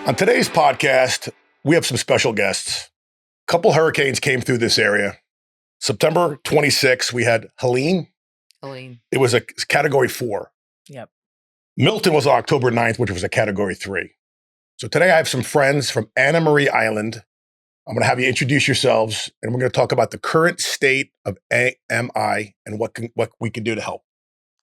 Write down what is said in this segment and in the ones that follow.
On today's podcast, we have some special guests. A couple hurricanes came through this area. September 26th, we had Helene. It was a category 4. Yep. Milton was on October 9th, which was a category 3. So today I have some friends from Anna Marie Island. I'm going to have you introduce yourselves, and we're going to talk about the current state of AMI and what we can do to help.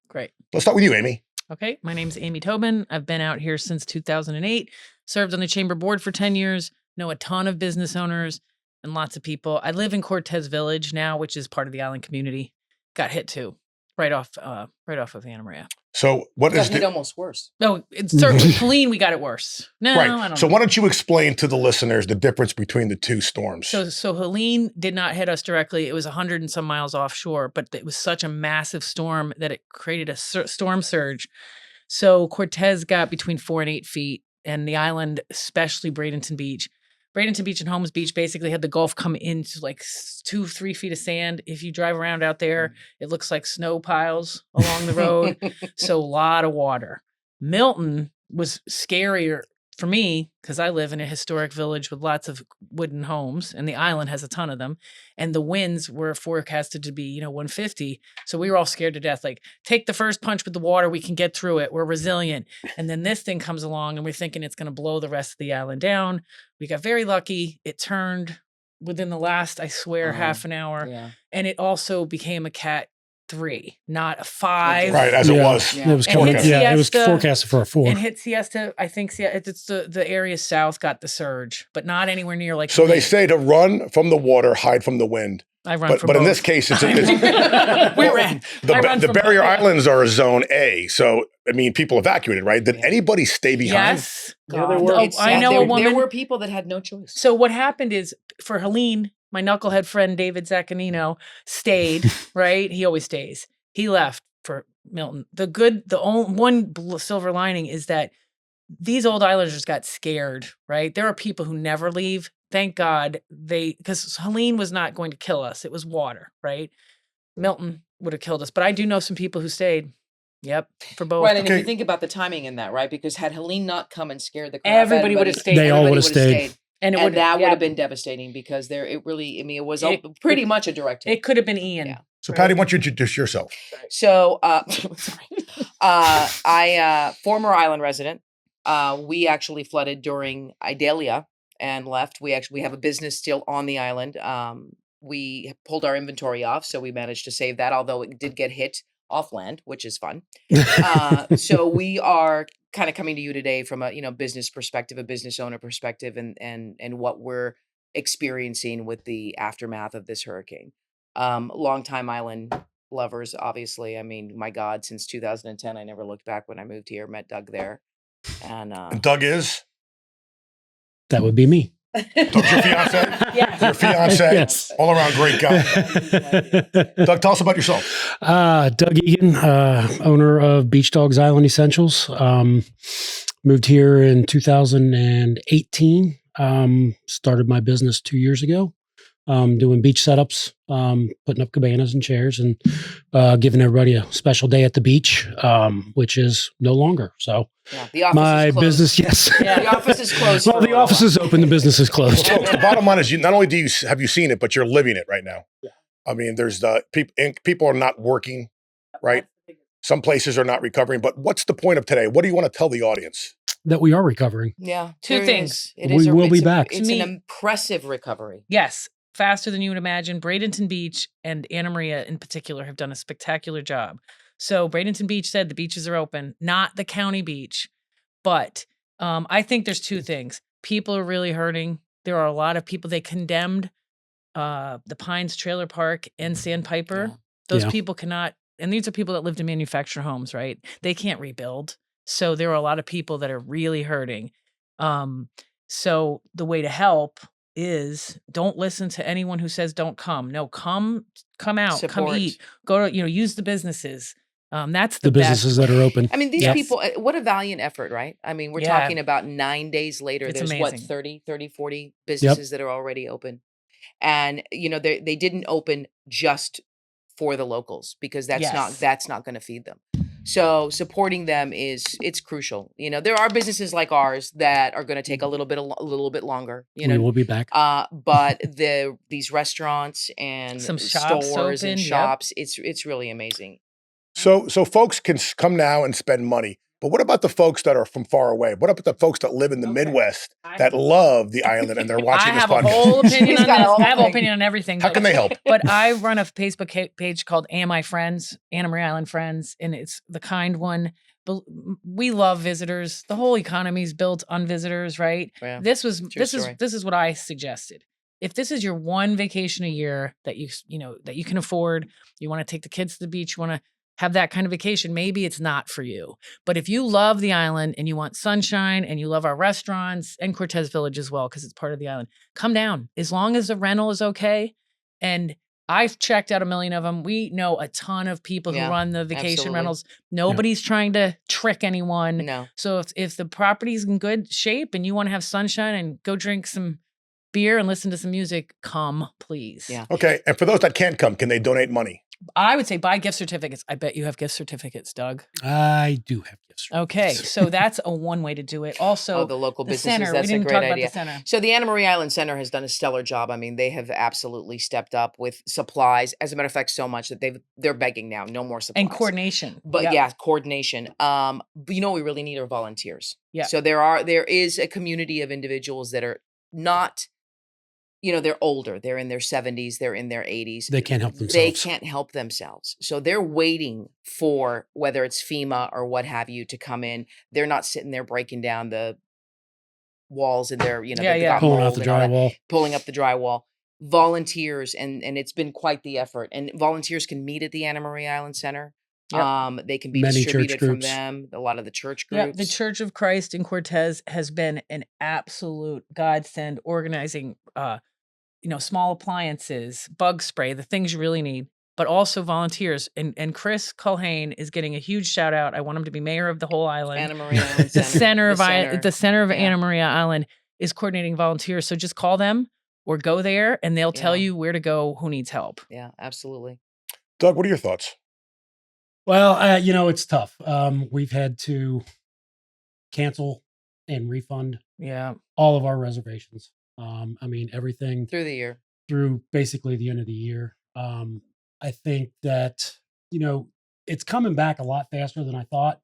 Great. Let's start with you, Amy. Okay. My name's Amy Tobin. I've been out here since 2008, served on the chamber board for 10 years, know a ton of business owners and lots of people. I live in Cortez Village now, which is part of the island community. Got hit too, right off of Anna Maria. So what is it almost worse? No, it's certainly Helene. We got it worse. No, right. I don't So know. why don't you explain to the listeners the difference between the two storms? So Helene did not hit us directly. It was 100 and some miles offshore, but it was such a massive storm that it created a storm surge. So Cortez got between 4 and 8 feet, and the island, especially Bradenton Beach and Holmes Beach, basically had the Gulf come into like 2-3 feet of sand. If you drive around out there, it looks like snow piles along the road. So a lot of water. Milton was scarier for me because I live in a historic village with lots of wooden homes, and the island has a ton of them. And the winds were forecasted to be, 150. So we were all scared to death. Like, take the first punch with the water. We can get through it. We're resilient. And then this thing comes along, and we're thinking it's going to blow the rest of the island down. We got very lucky. It turned within the last, I swear, half an hour. Yeah. And it also became a Cat 3, not a 5. Right, as it was. Yeah. It was And hit it was Siesta. forecasted for a 4. And hit Siesta, I think it's the area south got the surge, but not anywhere near like. So they Helene. say to run from the water, hide from the wind. I run But from in both. this case, it's we ran. I run the from barrier both. islands are a zone A. So I mean, people evacuated, right? Did anybody stay behind? Yes. God. there were. I know a woman. There were people that had no choice. So what happened is for Helene, my knucklehead friend David Zaccanino stayed. Right, he always stays. He left for Milton. The only one silver lining is that these old islanders got scared, right? There are people who never leave. Thank God because Helene was not going to kill us. It was water, right? Milton would have killed us. But I do know some people who stayed. Yep, for both. Right, and Okay. if you think about the timing in that, right? Because had Helene not come and scared the crap out of Everybody would have stayed. They all everybody would have stayed. And it And would that would have been devastating because it was pretty much a direct hit. It could have been Ian. Yeah. So Patty, why don't you introduce yourself? So, former island resident. We actually flooded during Idalia and left. We have a business still on the island. We pulled our inventory off, so we managed to save that, although it did get hit off land, which is fun. So we are kind of coming to you today from a business perspective, a business owner perspective, and what we're experiencing with the aftermath of this hurricane. Longtime island lovers, obviously. I mean, my God, since 2010, I never looked back when I moved here. Met Doug there, and And Doug is? That would be me. Doug's your fiance? Yeah. Your fiance? Yes. All around great guy. Doug, tell us about yourself. Doug Egan, owner of Beach Dogs Island Essentials. Moved here in 2018. Started my business 2 years ago. Doing beach setups, putting up cabanas and chairs, and giving everybody a special day at the beach, which is no longer. So yeah, the office my is closed. business, yes. Yeah. The office is closed. Well, for a the little office while. is open, the business is closed. Folks, the bottom line is not only have you seen it, but you're living it right now. Yeah. I mean, there's people are not working, right? Some places are not recovering. But what's the point of today? What do you want to tell the audience? That we are recovering. Yeah, Two there things. is. It We is will be it's back. It's To an me- impressive recovery. Yes, faster than you would imagine. Bradenton Beach and Anna Maria in particular have done a spectacular job. So Bradenton Beach said the beaches are open, not the county beach. But I think there's two things. People are really hurting. There are a lot of people. They condemned the Pines Trailer Park and Sandpiper. Yeah. Those Yeah. people cannot, and these are people that lived in manufactured homes, right? They can't rebuild. So there are a lot of people that are really hurting. So the way to help is don't listen to anyone who says don't come. No, come out, come Support. eat, go to, use the businesses. That's The the best. businesses that are open. I mean, these Yes. people, what a valiant effort, right? I mean, we're Yeah. talking about 9 days later. It's There's amazing. 30, 40 businesses that are already open. And, they didn't open just for the locals, because that's Yes. not going to feed them. So supporting them it's crucial. You know, there are businesses like ours that are going to take a little bit longer, you We know. will be back. But these restaurants and Some shops stores and open, yep. shops, it's really amazing. So folks can come now and spend money. But what about the folks that are from far away? What about the folks that live in the Midwest that love the island and they're watching I this have a podcast? whole opinion She's on got a this. whole I have an thing. opinion on everything. How but- can they help? But I run a Facebook page called AMI Friends, Anna Marie Island Friends, and it's the kind one. We love visitors. The whole economy is built on visitors, right? Yeah. This story. is what I suggested. If this is your one vacation a year that you can afford, you want to take the kids to the beach, you want to have that kind of vacation, maybe it's not for you. But if you love the island and you want sunshine and you love our restaurants and Cortez Village as well, because it's part of the island, come down. As long as the rental is okay. And I've checked out a million of them. We know a ton of people who Yeah, run the vacation absolutely. rentals. Nobody's trying to trick anyone. No. So if the property's in good shape and you want to have sunshine and go drink some beer and listen to some music, come, please. Yeah. Okay. And for those that can't come, can they donate money? I would say buy gift certificates. I bet you have gift certificates, Doug. I do have gifts. Okay, so that's a one way to do it. Also, The local the businesses, center. that's We a didn't great talk idea. about the center. So the Anna Marie Island Center has done a stellar job. I mean, they have absolutely stepped up with supplies. As a matter of fact, so much that they're begging now, no more supplies. And coordination. But Yep. yeah, coordination. But you know what we really need are volunteers. Yeah. So there is a community of individuals that are not, they're older. They're in their 70s, they're in their 80s. They can't help themselves. They can't help themselves. So they're waiting for whether it's FEMA or what have you to come in. They're not sitting there breaking down the walls in their, they've got Pulling out mold the and all that, drywall. pulling up the drywall. Volunteers, and it's been quite the effort. And volunteers can meet at the Anna Marie Island Center. Yep. They can be Many church distributed from groups. them. A lot of the church Yeah, groups. the Church of Christ in Cortez has been an absolute godsend organizing, small appliances, bug spray, the things you really need, but also volunteers. And Chris Culhane is getting a huge shout out. I want him to be mayor of the whole island. Anna Marie Island The Center. center of Yeah. Anna Maria Island is coordinating volunteers. So just call them or go there and they'll tell Yeah. you where to go, who needs help. Yeah, absolutely. Doug, what are your thoughts? Well, it's tough. We've had to cancel and refund Yeah. all of our reservations. Everything Through the year. through basically the end of the year. I think that, it's coming back a lot faster than I thought.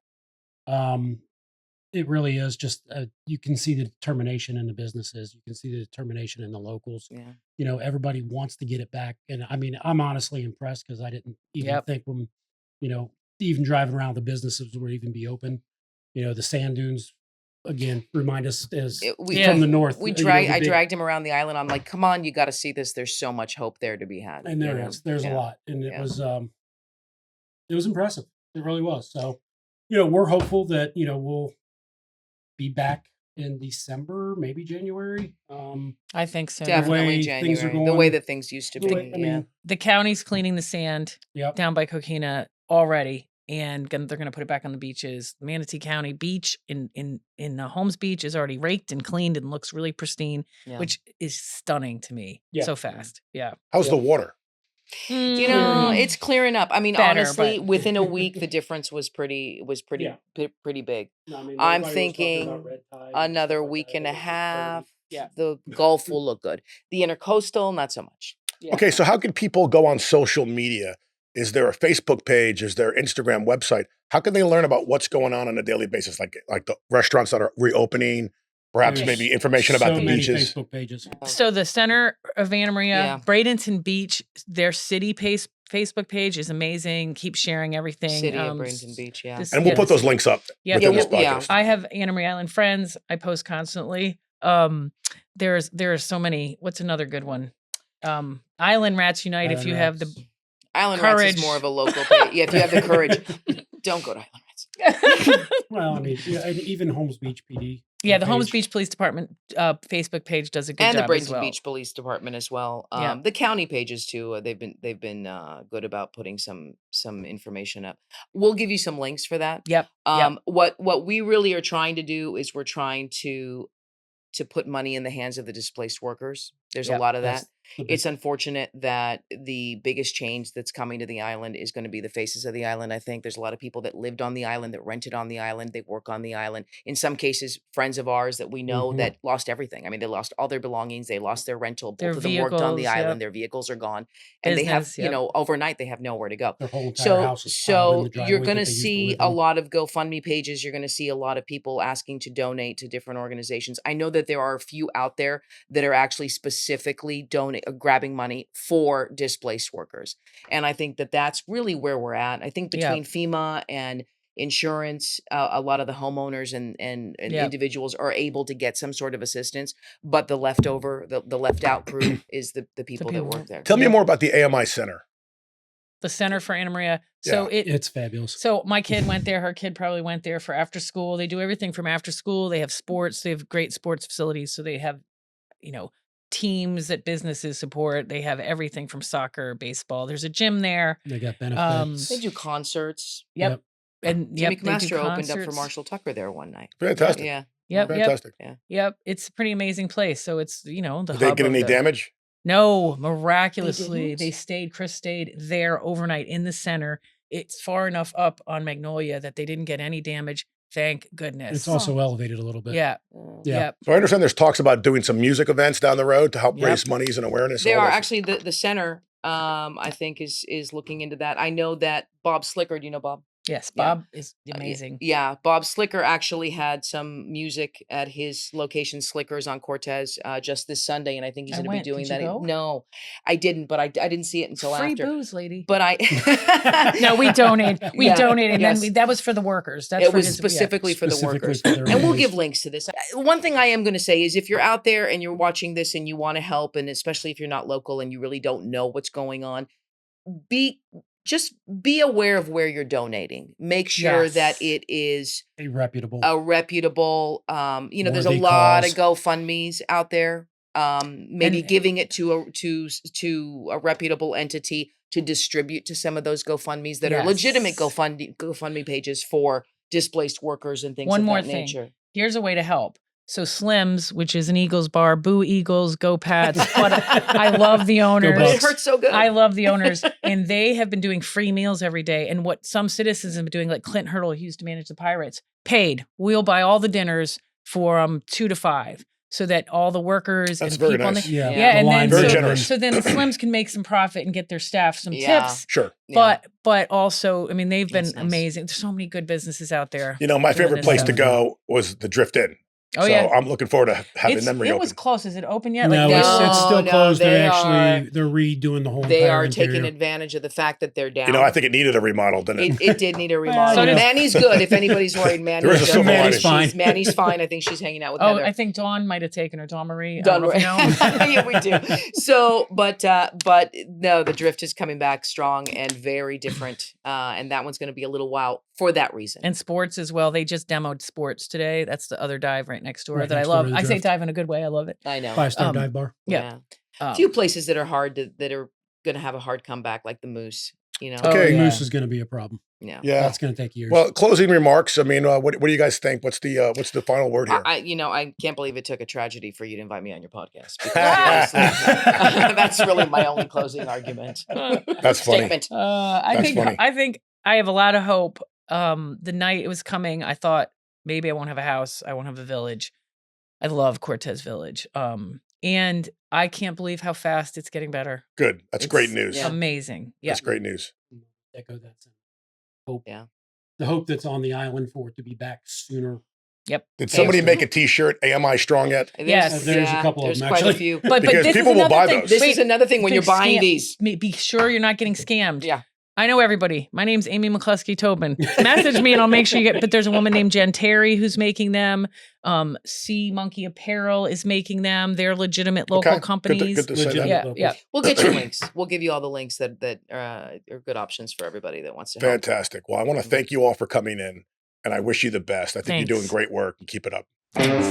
It really is just, you can see the determination in the businesses. You can see the determination in the locals. Yeah. Everybody wants to get it back. And I'm honestly impressed because I didn't even Yep. think when, even driving around the businesses would even be open. The sand dunes, again, remind us as from the north. I dragged him around the island. I'm like, come on, you got to see this. There's so much hope there to be had. And there's a lot. And it was impressive. It really was. So, we're hopeful that, we'll be back in December, maybe January. I think so. Definitely way January. things are The way going- that things used to the be. way- I mean, The county's cleaning the sand Yep. down by Coquina already, and they're going to put it back on the beaches. Manatee County Beach in Holmes Beach is already raked and cleaned and looks really pristine, Yeah. which is stunning to me. Yeah. So fast. Yeah. How's the water? It's clearing up. I mean, Better, honestly, but- within a week, the difference was pretty Yeah. pretty big. No, I'm everybody was talking thinking about red tide and Another stuff like week that. and a It was just half. Yeah. The Gulf will look good. The intercoastal, not so much. Yeah. Okay, so how can people go on social media? Is there a Facebook page? Is there an Instagram website? How can they learn about what's going on a daily basis, like the restaurants that are reopening, perhaps There's maybe information about so the many beaches? Facebook pages. So the center of Anna Maria, Yeah. Bradenton Beach, their city Facebook page is amazing. Keep sharing everything. City of Bradenton Beach, yeah. this- And we'll yeah, put those links up Yeah, within yeah, this well, yeah. podcast. I have Anna Marie Island Friends. I post constantly. There are so many. What's another good one? Island Rats Unite. If Island you have the Rats. Island Rats courage. is more of a local page. Yeah, if you have the courage, don't go to Island Rats. Well, and even Holmes Beach PD. yeah, the Holmes page. Beach Police Department Facebook page does a good And the job as Bradenton well. Beach Police Department as well. Yeah. The county pages too. They've been good about putting some information up. We'll give you some links for that. Yep. What we really are trying to do is we're trying to put money in the hands of the displaced workers. There's a Yep, lot of that. It's unfortunate that the biggest change that's coming to the island is going to be the faces of the island. I think there's a lot of people that lived on the island, that rented on the island, they work on the island. In some cases, friends of ours that we know that lost everything. I mean, they lost all their belongings, they lost their rental. Their Both of them worked on the vehicles, island. yep. Their vehicles are gone, and they have, Business, you yep. know, overnight they have nowhere to go. Their whole entire So, house is piled in the you're driveway going that to they used to see live a in. lot of GoFundMe pages. You're going to see a lot of people asking to donate to different organizations. I know that there are a few out there that are actually specifically grabbing money for displaced workers. And I think that that's really where we're at. I think Yeah. between FEMA and insurance, a lot of the homeowners and Yeah. individuals are able to get some sort of assistance, but the left out crew is the people that people. work there. Tell me Yeah. more about the AMI Center. The Center for Anna Maria. So It's fabulous. So my kid went there. Her kid probably went there for after school. They do everything from after school. They have sports. They have great sports facilities. So they have, you know, teams that businesses support. They have everything from soccer, baseball. There's a gym there. They got benefits. They do concerts. Yep. And Jimmy yep, they do Camastro opened up for concerts. Marshall Tucker there one night. Fantastic. Yeah. Yep. Fantastic. Yep. It's a pretty amazing place. So it's, you know, the Did they hub get of any the- damage? No, miraculously, didn't? Chris stayed there overnight in the center. It's far enough up on Magnolia that they didn't get any damage. Thank goodness. It's also elevated a little bit. Yeah. Yeah. Yep. So I understand there's talks about doing some music events down the road to help Yep. raise monies and awareness. There all are that. actually the center. I think is looking into that. I know that Bob Slicker. Do you know Bob? Yes. Yeah. Bob is amazing. Yeah, Bob Slicker actually had some music at his location, Slickers on Cortez, just this Sunday, and I think he's I going to be went. doing Did you that. go? No, I didn't, but I didn't see it until Free after. booze, lady. But I No, we donated. We Yeah, donated. yes. And then that was for the workers. That's it for was his, specifically for the Specifically workers. for their And we'll employees. give links to this. One thing I am going to say is if you're out there and you're watching this and you want to help, and especially if you're not local and you really don't know what's going on, just be aware of where you're donating. Make sure that Yes. it is A reputable. a reputable, you know, there's a Worthy lot cause. of GoFundMes out there. Maybe And- giving it to a reputable entity to distribute to some of those GoFundMes that are legitimate Yes. GoFundMe pages for displaced workers and things One of more that thing. nature. Here's a way to help. So Slim's, which is an Eagles bar, boo Eagles, go Pats. But I love the owners. But it Bucks. hurts so good. I love the owners, and they have been doing free meals every day. And what some citizens have been doing, like Clint Hurdle, who used to manage the Pirates, paid. We'll buy all the dinners for 2 to 5, so that all the workers That's and very people nice. on the Yeah. yeah, the and then line Very so, generous. so then the Slims can make some profit and get their staff some Yeah. tips. Sure. Yeah. But also, I mean, they've been That's nice. amazing. There's so many good businesses out there. You know, my Doing favorite this place stuff. to go was the Drift Inn. Oh so yeah, I'm looking forward to having them it reopen. was close. Is it open yet? No, they it's were- still No, closed. they They're are- they're redoing the whole They entire are interior. taking advantage of the fact that they're down. You know, I think it needed a remodel, didn't it? it did need a remodel. So does- Manny's good. If anybody's worried, Manny's There is a good. silver Manny's lining. fine. Manny's fine. I think she's hanging out with Oh, Heather. I think Dawn might have taken her. Dawn Marie. I Done don't know if you know. yeah, we do. So, but no, the Drift is coming back strong and very different, and that one's going to be a little while for that reason. And sports as well. They just demoed sports today. That's the other dive right next door Right that I next door love. to the I say Drift. dive in a good way. I love it. I know. 5-star um, dive bar. Yeah. A few places that are hard that are going to have a hard comeback, like the Moose. You know. Oh, Okay. yeah. Moose is going to be a problem. Yeah. Yeah. That's going to take years. Well, closing remarks. I mean, what do you guys think? What's the final word here? I can't believe it took a tragedy for you to invite me on your podcast. Because honestly, that's really my only closing argument. That's funny. Statement. That's funny. I think I have a lot of hope. The night it was coming, I thought maybe I won't have a house. I won't have a village. I love Cortez Village. And I can't believe how fast it's getting better. Good. That's great It's news. Yeah. Amazing. Yeah. That's great news. Echo that sentiment. Hope. Yeah. The hope that's on the island for it to be back sooner. Did somebody Faster. make a T-shirt? AMI strong yet? Yes. There's a couple of there's them, quite a actually. few. But Because this people is will another buy thing. those. This Wait, is another thing when you're big buying scam. these. Be sure you're not getting scammed. Yeah. I know everybody. My name's Amy McCluskey Tobin. Message me and I'll make sure you get. But there's a woman named Jen Terry who's making them. Sea Monkey Apparel is making them. They're legitimate local Okay. companies. Good to say that. Legitimate Yeah, local. yeah. We'll get you links. We'll give you all the links that are good options for everybody that wants to help. Fantastic. Well, I want to thank you all for coming in, and I wish you the best. I think you're doing Thanks. great work, and keep it up. Thanks.